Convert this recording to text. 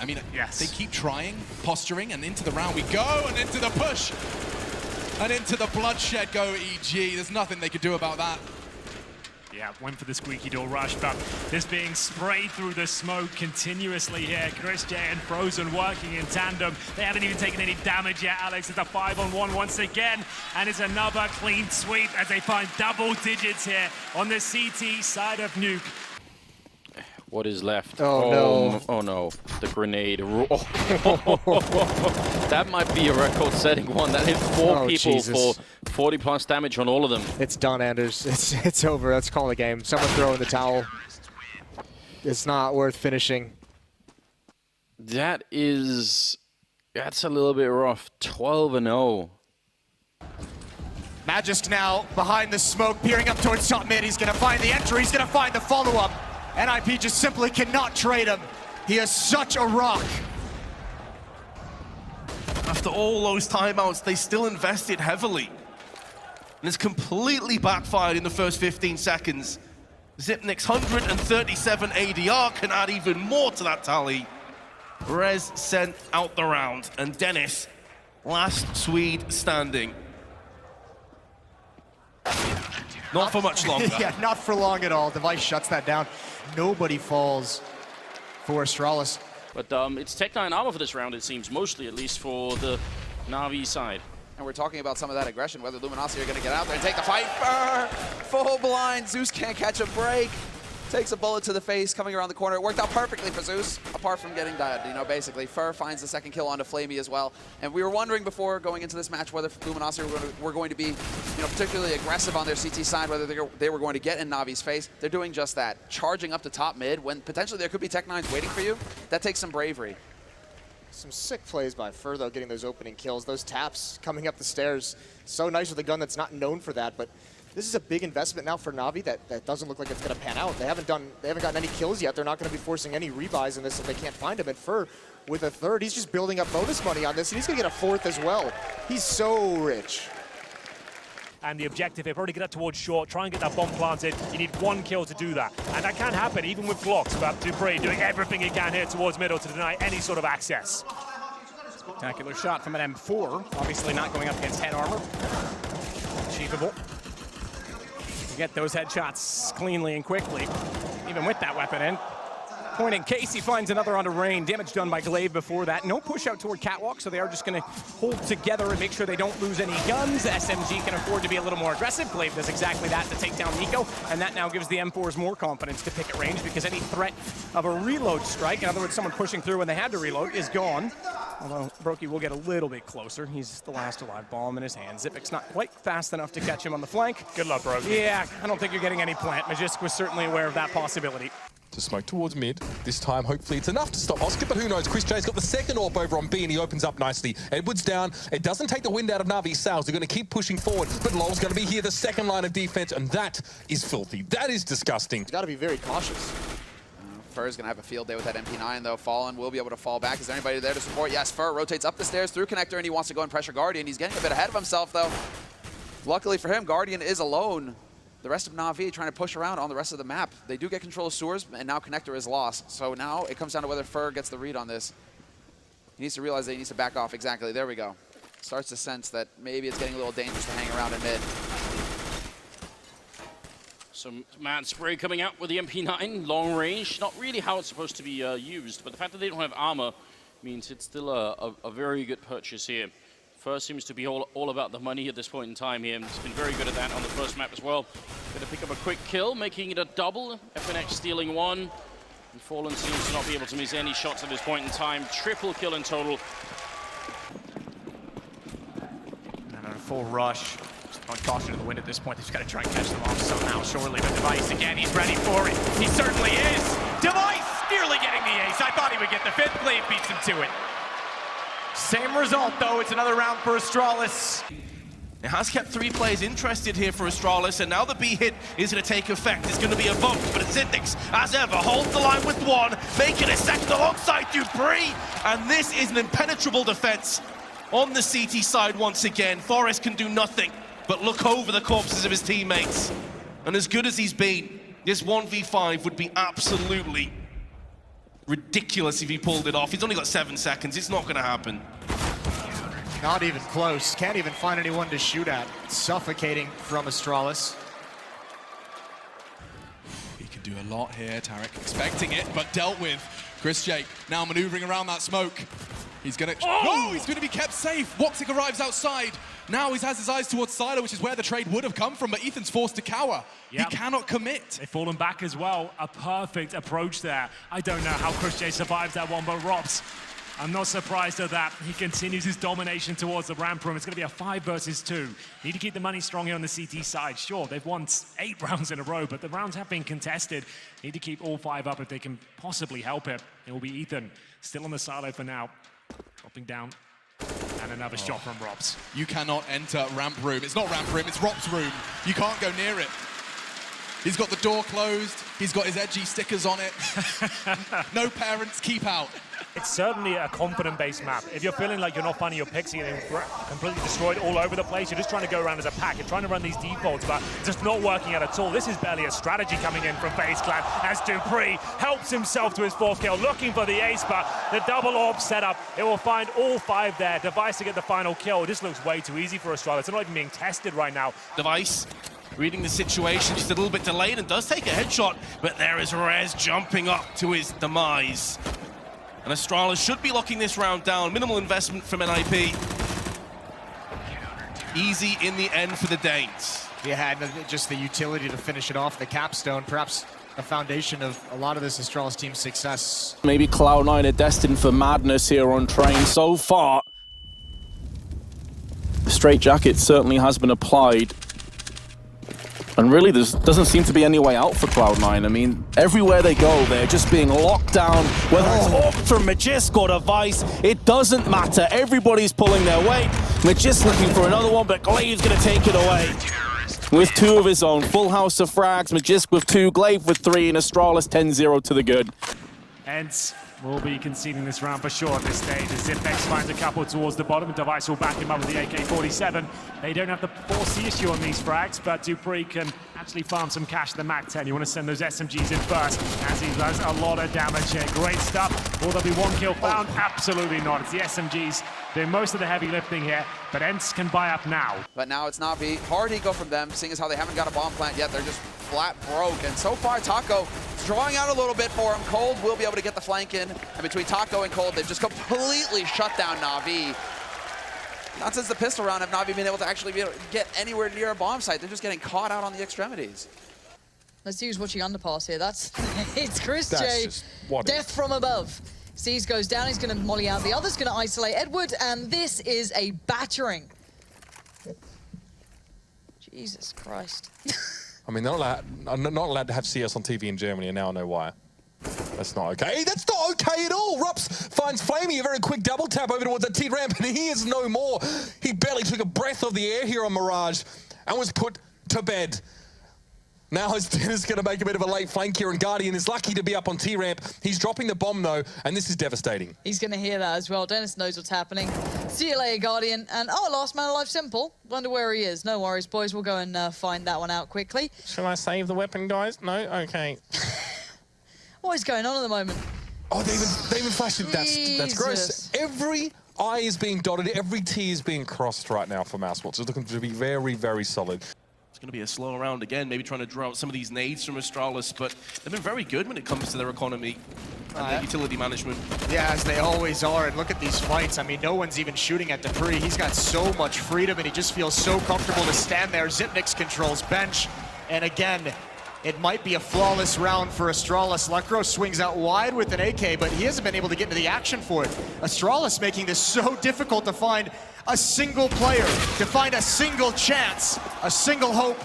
I mean, yes. They keep trying, posturing, and into the round we go, and into the push, and into the bloodshed go EG. There's nothing they could do about that. Yeah, went for the squeaky door rush, but this being sprayed through the smoke continuously here. Chris J and Frozen working in tandem. They haven't even taken any damage yet, Alex. It's a 5-on-1 once again, and it's another clean sweep as they find double digits here on the CT side of Nuke. What is left? Oh, no. Oh no, the grenade. That might be a record-setting one. That hit four people Jesus. for 40 plus damage on all of them. It's done, Anders. It's over. Let's call the game. Someone throw in the towel. It's not worth finishing. That's a little bit rough. 12-0. Magisk now behind the smoke, peering up towards top mid. He's going to find the entry. He's going to find the follow-up. NIP just simply cannot trade him. He is such a rock. After all those timeouts, they still invested heavily. And it's completely backfired in the first 15 seconds. Xyp9x 137 ADR can add even more to that tally. Rez sent out the round, and Dennis, last Swede standing. Not for much longer. Yeah, not for long at all. Device shuts that down. Nobody falls for Astralis. But it's Tech9 armor for this round, it seems, mostly at least for the Na'Vi side. And we're talking about some of that aggression, whether Luminosity are going to get out there and take the fight. Burr! Full blind. Zeus can't catch a break. Takes a bullet to the face, coming around the corner. It worked out perfectly for Zeus, apart from getting died, basically. Fur finds the second kill onto Flamey as well. And we were wondering before going into this match whether Luminosity were going to be, particularly aggressive on their CT side, whether they were going to get in Navi's face. They're doing just that, charging up to top mid when potentially there could be Tech9s waiting for you. That takes some bravery. Some sick plays by Fur, though, getting those opening kills. Those taps coming up the stairs. So nice with a gun that's not known for that, but this is a big investment now for Na'Vi that doesn't look like it's going to pan out. They haven't gotten any kills yet. They're not going to be forcing any rebuys in this if they can't find him. And Fur, with a third, he's just building up bonus money on this, and he's going to get a fourth as well. He's so rich. And the objective here, probably get up towards short, try and get that bomb planted. You need one kill to do that. And that can happen even with Glocks, but dupreeh doing everything he can here towards middle to deny any sort of access. Spectacular shot from an M4, obviously not going up against head armor. Achievable. Get those headshots cleanly and quickly, even with that weapon in. Point in case he finds another onto Rain. Damage done by Glaive before that. No push out toward Catwalk, so they are just going to hold together and make sure they don't lose any guns. SMG can afford to be a little more aggressive. Glaive does exactly that to take down Nico, and that now gives the M4s more confidence to pick at range because any threat of a reload strike, in other words, someone pushing through when they had to reload, is gone. Although Brokey will get a little bit closer. He's the last alive, bomb in his hand. Xyp9x not quite fast enough to catch him on the flank. Good luck, Brokey. Yeah, I don't think you're getting any plant. Magisk was certainly aware of that possibility. To smoke towards mid. This time, hopefully, it's enough to stop Oscar, but who knows? Chris J's got the second AWP over on B, and he opens up nicely. Edwards down. It doesn't take the wind out of Na'Vi's sails. They're going to keep pushing forward, but LoL's going to be here, the second line of defense, and that is filthy. That is disgusting. He's got to be very cautious. Fur's going to have a field day with that MP9, though. Fallen will be able to fall back. Is there anybody there to support? Yes, Fur rotates up the stairs through Connector, and he wants to go and pressure Guardian. He's getting a bit ahead of himself, though. Luckily for him, Guardian is alone. The rest of Na'Vi trying to push around on the rest of the map. They do get control of sewers, and now Connector is lost. So now it comes down to whether Fur gets the read on this. He needs to realize that he needs to back off. Exactly, there we go. Starts to sense that maybe it's getting a little dangerous to hang around in mid. Some mad spray coming out with the MP9, long range. Not really how it's supposed to be used, but the fact that they don't have armor means it's still a very good purchase here. First seems to be all about the money at this point in time here. He's been very good at that on the first map as well. Going to pick up a quick kill, making it a double. FNX stealing one. And Fallen seems to not be able to miss any shots at this point in time. Triple kill in total. And a full rush. Just throwing caution to the wind at this point. They've just got to try and catch them off somehow. Surely the Device again. He's ready for it. He certainly is. Device nearly getting the ace. I thought he would get the fifth. Glaive beats him to it. Same result, though. It's another round for Astralis. It has kept three players interested here for Astralis, and now the B hit is going to take effect. It's going to be evoked, but Xyp9x, as ever, holds the line with one, making a second alongside dupreeh, and this is an impenetrable defense on the CT side once again. f0rest can do nothing but look over the corpses of his teammates, and as good as he's been, this 1v5 would be absolutely ridiculous if he pulled it off. He's only got 7 seconds. It's not going to happen. Not even close. Can't even find anyone to shoot at. Suffocating from Astralis. He can do a lot here, Tarek. Expecting it, but dealt with. Chris Jake now maneuvering around that smoke. He's gonna, he's gonna be kept safe. Woxic arrives outside. Now he has his eyes towards Silo, which is where the trade would have come from, but Ethan's forced to cower. Yep. He cannot commit. They've fallen back as well. A perfect approach there. I don't know how Chris J survives that one, but Robs, I'm not surprised at that. He continues his domination towards the ramp room. It's going to be a 5 versus 2. Need to keep the money strong here on the CT side. Sure, they've won 8 rounds in a row, but the rounds have been contested. Need to keep all 5 up if they can possibly help it. It will be Ethan, still on the silo for now. Dropping down. And another shot from Robs. You cannot enter ramp room. It's not ramp room, it's Rob's room. You can't go near it. He's got the door closed. He's got his edgy stickers on it. No parents, keep out. It's certainly a confident-based map. If you're feeling like you're not finding your picks and getting completely destroyed all over the place, you're just trying to go around as a pack. You're trying to run these defaults, but it's just not working out at all. This is barely a strategy coming in from FaZe Clan as dupreeh helps himself to his 4th kill, looking for the ace, but the double orb setup, it will find all 5 there. Device to get the final kill. This looks way too easy for Astralis. They're not even being tested right now. Device reading the situation, just a little bit delayed and does take a headshot, but there is Rez jumping up to his demise. And Astralis should be locking this round down. Minimal investment from NIP. Easy in the end for the Danes. They had just the utility to finish it off, the capstone, perhaps the foundation of a lot of this Astralis team's success. Maybe Cloud9 are destined for madness here on Train. So far, the straight jacket certainly has been applied. And really, there doesn't seem to be any way out for Cloud9. I mean, everywhere they go, they're just being locked down. Whether it's Orb or Magisk or Device, it doesn't matter. Everybody's pulling their weight. Magisk looking for another one, but Glaive's going to take it away. With 2 of his own. Full house of frags. Magisk with 2, Glaive with 3, and Astralis 10-0 to the good. Ents will be conceding this round for sure at this stage as Zipex finds a couple towards the bottom and Device will back him up with the AK-47. They don't have the 4C issue on these frags, but dupreeh can actually farm some cash to the MAC-10. You want to send those SMGs in first as he does a lot of damage here. Great stuff. Will there be 1 kill found? Absolutely not. It's the SMGs doing most of the heavy lifting here, but Ents can buy up now. But now it's Na'Vi. Hard ego from them, seeing as how they haven't got a bomb plant yet. They're just flat broke. And so far, Taco is drawing out a little bit for him. Cold will be able to get the flank in. And between Taco and Cold, they've just completely shut down Na'Vi. Not since the pistol round have Na'Vi been able to actually get anywhere near a bomb site. They're just getting caught out on the extremities. Let's use watching underpass here. That's it's Chris That's J. just what Death from above. Seas goes down. He's going to molly out. The other's going to isolate Edward, and this is a battering. Jesus Christ. I mean, I'm not allowed to have CS on TV in Germany, and now I know why. That's not okay. That's not okay at all. Rups finds Flamey, a very quick double tap over towards the T-ramp, and he is no more. He barely took a breath of the air here on Mirage and was put to bed. Now his is going to make a bit of a late flank here, and Guardian is lucky to be up on T-ramp. He's dropping the bomb, though, and this is devastating. He's going to hear that as well. Dennis knows what's happening. See you later, Guardian. And, oh, last man alive, simple. Wonder where he is. No worries, boys. We'll go and find that one out quickly. Shall I save the weapon, guys? No? Okay. What is going on at the moment? Oh, they even flashed it. That's gross. Every I is being dotted, every T is being crossed right now for Mousesports. It's looking to be very, very solid. It's going to be a slow round again, maybe trying to draw out some of these nades from Astralis, but they've been very good when it comes to their economy and their utility management. Yeah, as they always are, and look at these fights. I mean, no one's even shooting at dupreeh. He's got so much freedom, and he just feels so comfortable to stand there. Xyp9x controls bench, and again, it might be a flawless round for Astralis. Lekr0 swings out wide with an AK, but he hasn't been able to get into the action for it. Astralis making this so difficult to find a single player, to find a single chance, a single hope